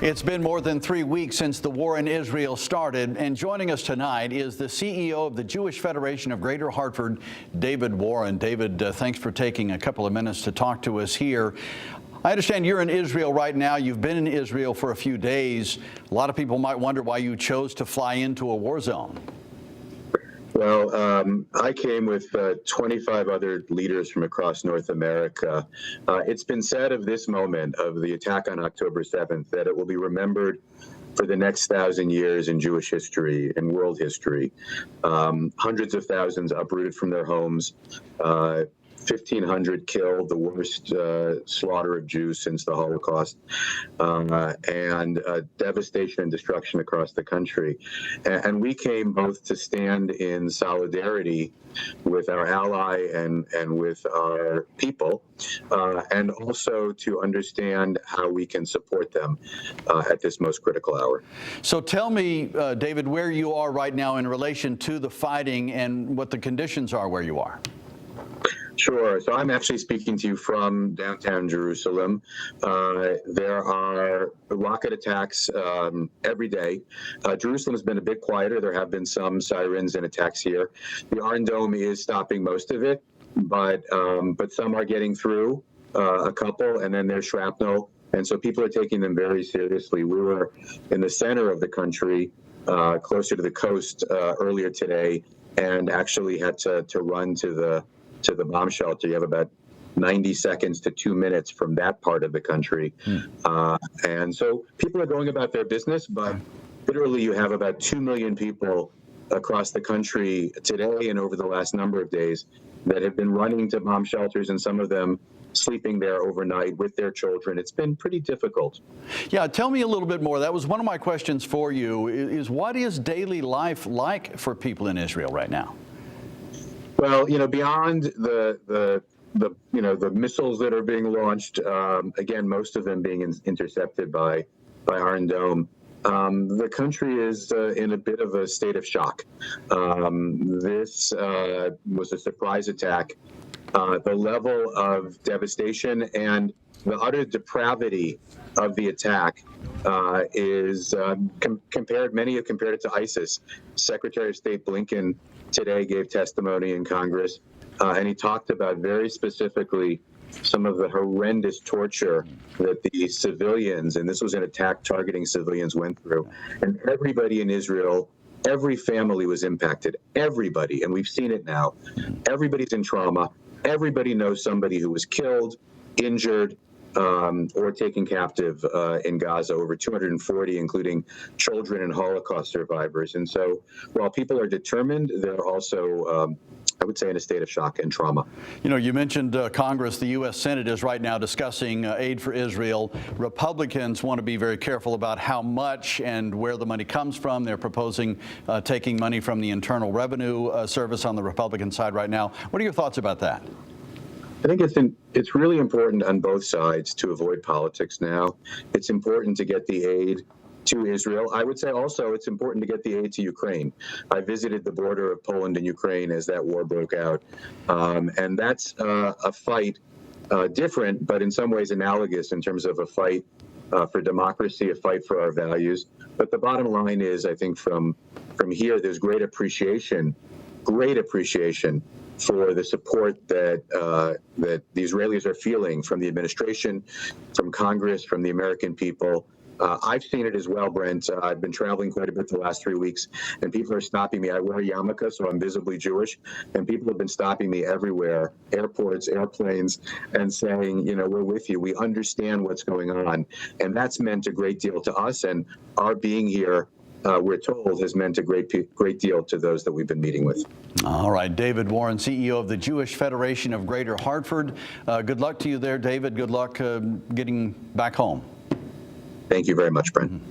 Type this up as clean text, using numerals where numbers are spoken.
It's been more than 3 weeks since the war in Israel started, and joining us tonight is the CEO of the Jewish Federation of Greater Hartford, David Warren. David, thanks for taking a couple of minutes to talk to us here. I understand you're in Israel right now. You've been in Israel for a few days. A lot of people might wonder why you chose to fly into a war zone. Well, I came with 25 other leaders from across North America. It's been said of this moment, of the attack on October 7th, that it will be remembered for the next 1,000 years in Jewish history and world history. Hundreds of thousands uprooted from their homes, 1,500 killed, the worst slaughter of Jews since the Holocaust, and devastation and destruction across the country. And we came both to stand in solidarity with our ally and with our people, and also to understand how we can support them at this most critical hour. So tell me, David, where you are right now in relation to the fighting and what the conditions are where you are. Sure. So I'm actually speaking to you from downtown Jerusalem. There are rocket attacks every day. Jerusalem has been a bit quieter. There have been some sirens and attacks here. The Iron Dome is stopping most of it, but some are getting through, a couple, and then there's shrapnel. And so people are taking them very seriously. We were in the center of the country, closer to the coast earlier today, and actually had to run to the bomb shelter. You have about 90 seconds to 2 minutes from that part of the country. And so people are going about their business, but literally you have about 2 million people across the country today and over the last number of days that have been running to bomb shelters, and some of them sleeping there overnight with their children. It's been pretty difficult. Yeah, tell me a little bit more. That was one of my questions for you, is what is daily life like for people in Israel right now? Well, beyond the missiles that are being launched, again, most of them being intercepted by Iron Dome, the country is in a bit of a state of shock. This was a surprise attack. The level of devastation and the utter depravity of the attack is many have compared it to ISIS. Secretary of State Blinken today gave testimony in Congress, and he talked about very specifically some of the horrendous torture that the civilians, and this was an attack targeting civilians, went through. And everybody in Israel, every family was impacted, everybody, and we've seen it now. Everybody's in trauma. Everybody knows somebody who was killed, injured, or taken captive in Gaza, over 240, including children and Holocaust survivors. And so while people are determined, they're also, I would say, in a state of shock and trauma. You mentioned Congress. The U.S. Senate is right now discussing aid for Israel. Republicans want to be very careful about how much and where the money comes from. They're proposing taking money from the Internal Revenue Service on the Republican side right now. What are your thoughts about that? I think it's really important on both sides to avoid politics now. It's important to get the aid to Israel. I would say also it's important to get the aid to Ukraine. I visited the border of Poland and Ukraine as that war broke out. And that's a fight different, but in some ways analogous in terms of a fight for democracy, a fight for our values. But the bottom line is, I think from here, there's great appreciation for the support that the Israelis are feeling from the administration, from Congress, from the American people. I've seen it as well, Brent. I've been traveling quite a bit the last 3 weeks, and people are stopping me. I wear a yarmulke, so I'm visibly Jewish, and people have been stopping me everywhere, airports, airplanes, and saying, we're with you. We understand what's going on. And that's meant a great deal to us, and our being here, we're told, has meant a great deal to those that we've been meeting with. All right, David Warren, CEO of the Jewish Federation of Greater Hartford. Good luck to you there, David. Good luck getting back home. Thank you very much, Brent.